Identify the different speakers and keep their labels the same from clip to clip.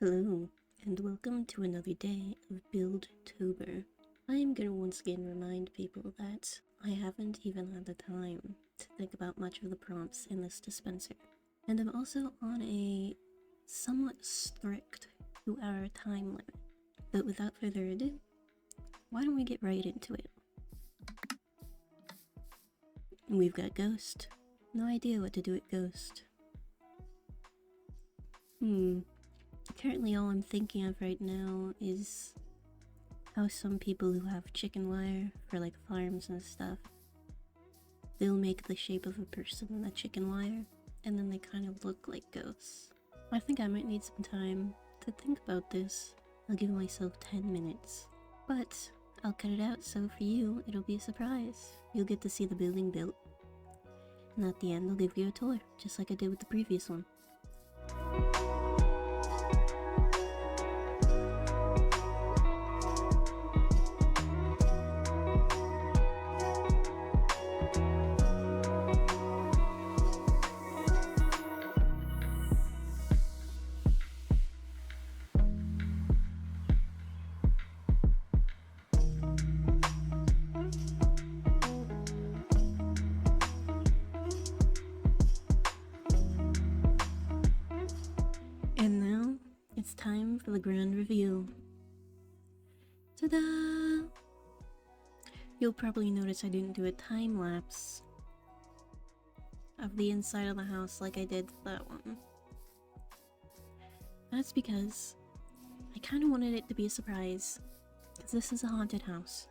Speaker 1: Hello, and welcome to another day of BuildTober. I am gonna once again remind people that I haven't even had the time to think about much of the prompts in this dispenser, and I'm also on a somewhat strict 2-hour time limit. But without further ado, why don't we get right into it? We've got Ghost. No idea what to do with Ghost. Currently all I'm thinking of right now is how some people who have chicken wire for like farms and stuff, they'll make the shape of a person in the chicken wire and then they kind of look like ghosts. I think I might need some time to think about this. I'll give myself 10 minutes, but I'll cut it out so for you it'll be a surprise. You'll get to see the building built, and at the end I'll give you a tour, just like I did with the previous one. And now, it's time for the grand reveal. Ta-da! You'll probably notice I didn't do a time lapse of the inside of the house like I did for that one. That's because I kind of wanted it to be a surprise, because this is a haunted house.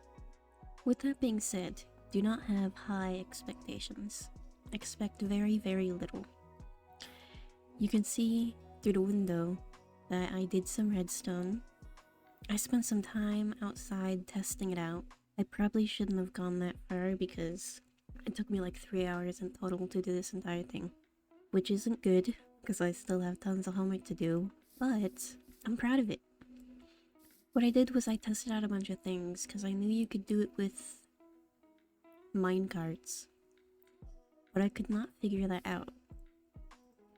Speaker 1: With that being said, do not have high expectations. Expect very, very little. You can see through the window that I did some redstone. I spent some time outside testing it out. I probably shouldn't have gone that far because it took me like 3 hours in total to do this entire thing, which isn't good because I still have tons of homework to do, but I'm proud of it. What I did was I tested out a bunch of things because I knew you could do it with minecarts, but I could not figure that out.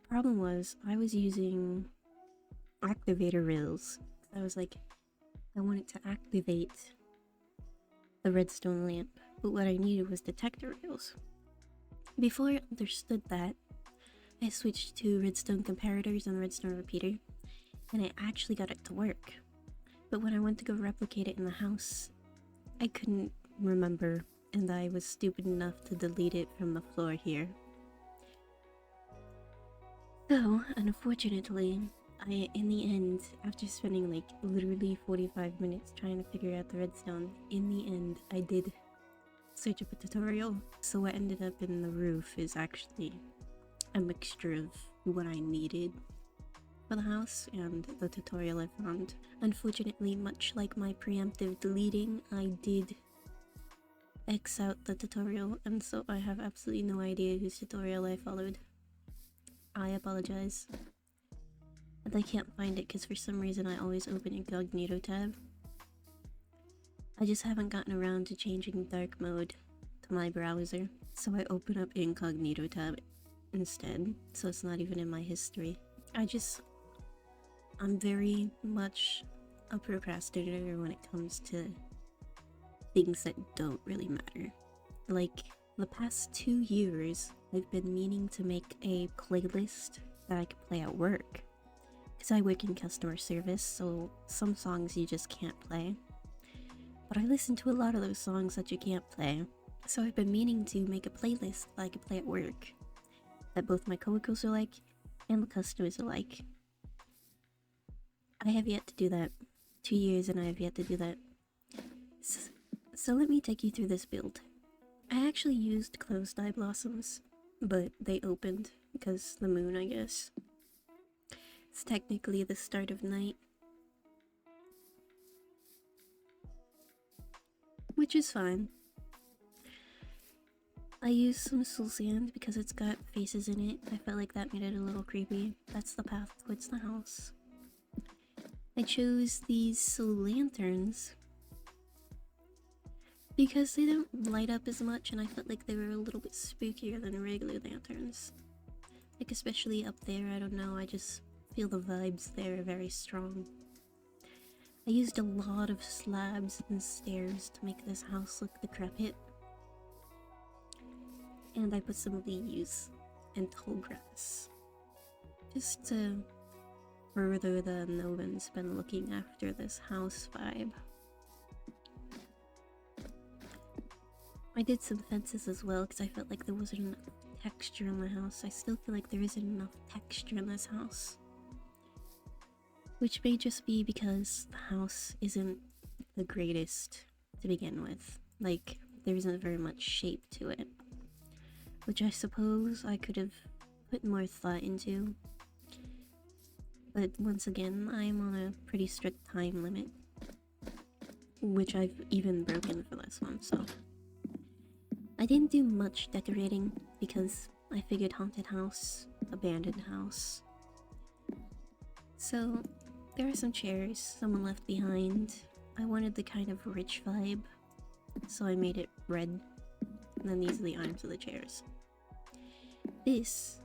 Speaker 1: Problem was I was using activator rails. I was like, I wanted to activate the redstone lamp, but what I needed was detector rails. Before I understood that, I switched to redstone comparators and redstone repeater, and I actually got it to work. But when I went to go replicate it in the house, I couldn't remember, and I was stupid enough to delete it from the floor here. So, unfortunately, in the end, after spending like literally 45 minutes trying to figure out the redstone, in the end, I did search up a tutorial. So what ended up in the roof is actually a mixture of what I needed for the house and the tutorial I found. Unfortunately, much like my preemptive deleting, I did X out the tutorial, and so I have absolutely no idea whose tutorial I followed. I apologize. And I can't find it because for some reason I always open Incognito tab. I just haven't gotten around to changing dark mode to my browser, so I open up Incognito tab instead, so it's not even in my history. I'm very much a procrastinator when it comes to things that don't really matter. Like, the past 2 years, I've been meaning to make a playlist that I can play at work. Because I work in customer service, so some songs you just can't play. But I listen to a lot of those songs that you can't play. So I've been meaning to make a playlist that I can play at work, that both my coworkers are like, and the customers are like. I have yet to do that. 2 years and I have yet to do that. So let me take you through this build. I actually used closed eye blossoms, but they opened because the moon, I guess. It's technically the start of night, which is fine. I used some soul sand because it's got faces in it. I felt like that made it a little creepy. That's the path towards the house. I chose these soul lanterns because they don't light up as much, and I felt like they were a little bit spookier than regular lanterns. Like, especially up there, I don't know, I just feel the vibes there very strong. I used a lot of slabs and stairs to make this house look decrepit. And I put some leaves and tall grass. Just to further the no one's been looking after this house vibe. I did some fences as well because I felt like there wasn't enough texture in the house. I still feel like there isn't enough texture in this house. Which may just be because the house isn't the greatest to begin with. Like, there isn't very much shape to it. Which I suppose I could have put more thought into. But once again, I'm on a pretty strict time limit. Which I've even broken for this one, so... I didn't do much decorating because I figured haunted house, abandoned house. So, there are some chairs someone left behind. I wanted the kind of rich vibe, so I made it red. And then these are the arms of the chairs. This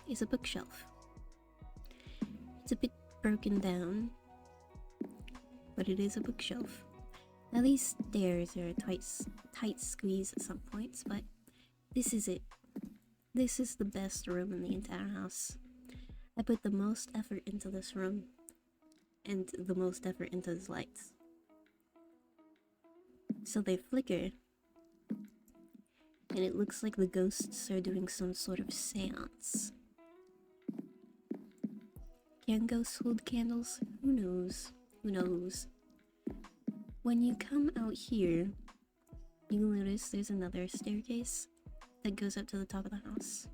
Speaker 1: is a bookshelf. It's a bit broken down, but it is a bookshelf. Now these stairs are a tight squeeze at some points, but this is it. This is the best room in the entire house. I put the most effort into this room, and the most effort into his lights. So they flicker, and it looks like the ghosts are doing some sort of seance. Can ghosts hold candles? Who knows? Who knows? When you come out here, you'll notice there's another staircase that goes up to the top of the house.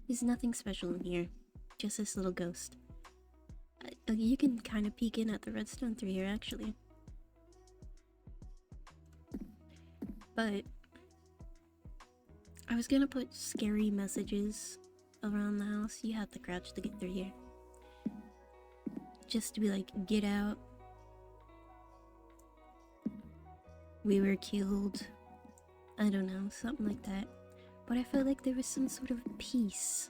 Speaker 1: There's nothing special in here, just this little ghost. You can kind of peek in at the redstone through here, actually. But I was gonna put scary messages around the house. You have to crouch to get through here. Just to be like, get out. We were killed. I don't know, something like that. But I felt like there was some sort of peace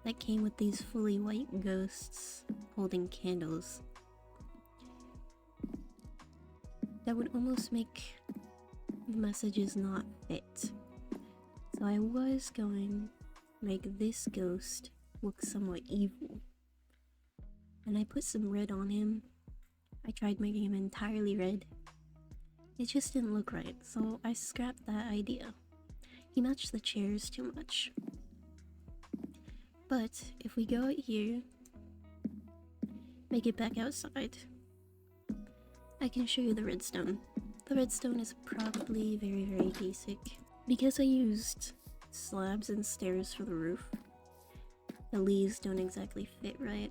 Speaker 1: that came with these fully white ghosts holding candles. That would almost make the messages not fit. So I was going to make this ghost look somewhat evil. And I put some red on him. I tried making him entirely red. It just didn't look right, so I scrapped that idea. He matched the chairs too much. But if we go out here, make it back outside, I can show you the redstone. The redstone is probably very, very basic. Because I used slabs and stairs for the roof, the leaves don't exactly fit right.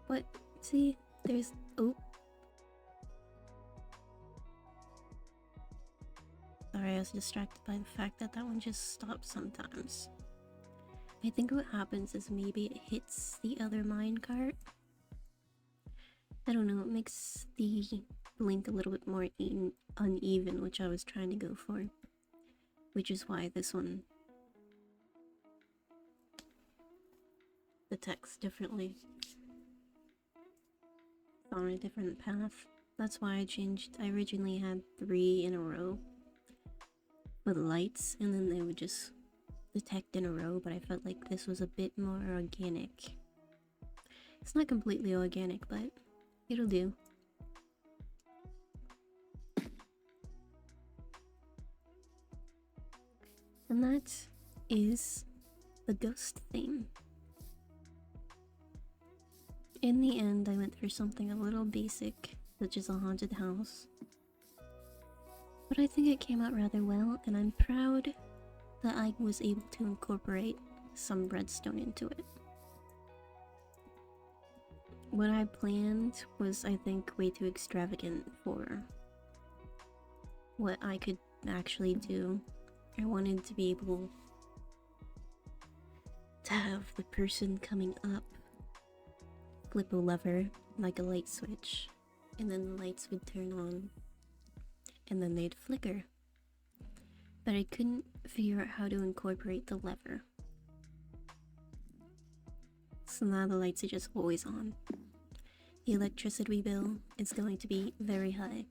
Speaker 1: But, see, there's... oh. Sorry, I was distracted by the fact that that one just stops sometimes. I think what happens is maybe it hits the other minecart. I don't know, it makes the blink a little bit more uneven, which I was trying to go for. Which is why this one detects differently. It's on a different path. That's why I changed. I originally had 3 in a row with lights, and then they would just detect in a row, but I felt like this was a bit more organic. It's not completely organic, but it'll do. And that is the ghost theme. In the end, I went for something a little basic, such as a haunted house. But I think it came out rather well, and I'm proud that I was able to incorporate some redstone into it. What I planned was, I think, way too extravagant for what I could actually do. I wanted to be able to have the person coming up flip a lever like a light switch, and then the lights would turn on, and then they'd flicker. But I couldn't figure out how to incorporate the lever. so now the lights are just always on. The electricity bill is going to be very high.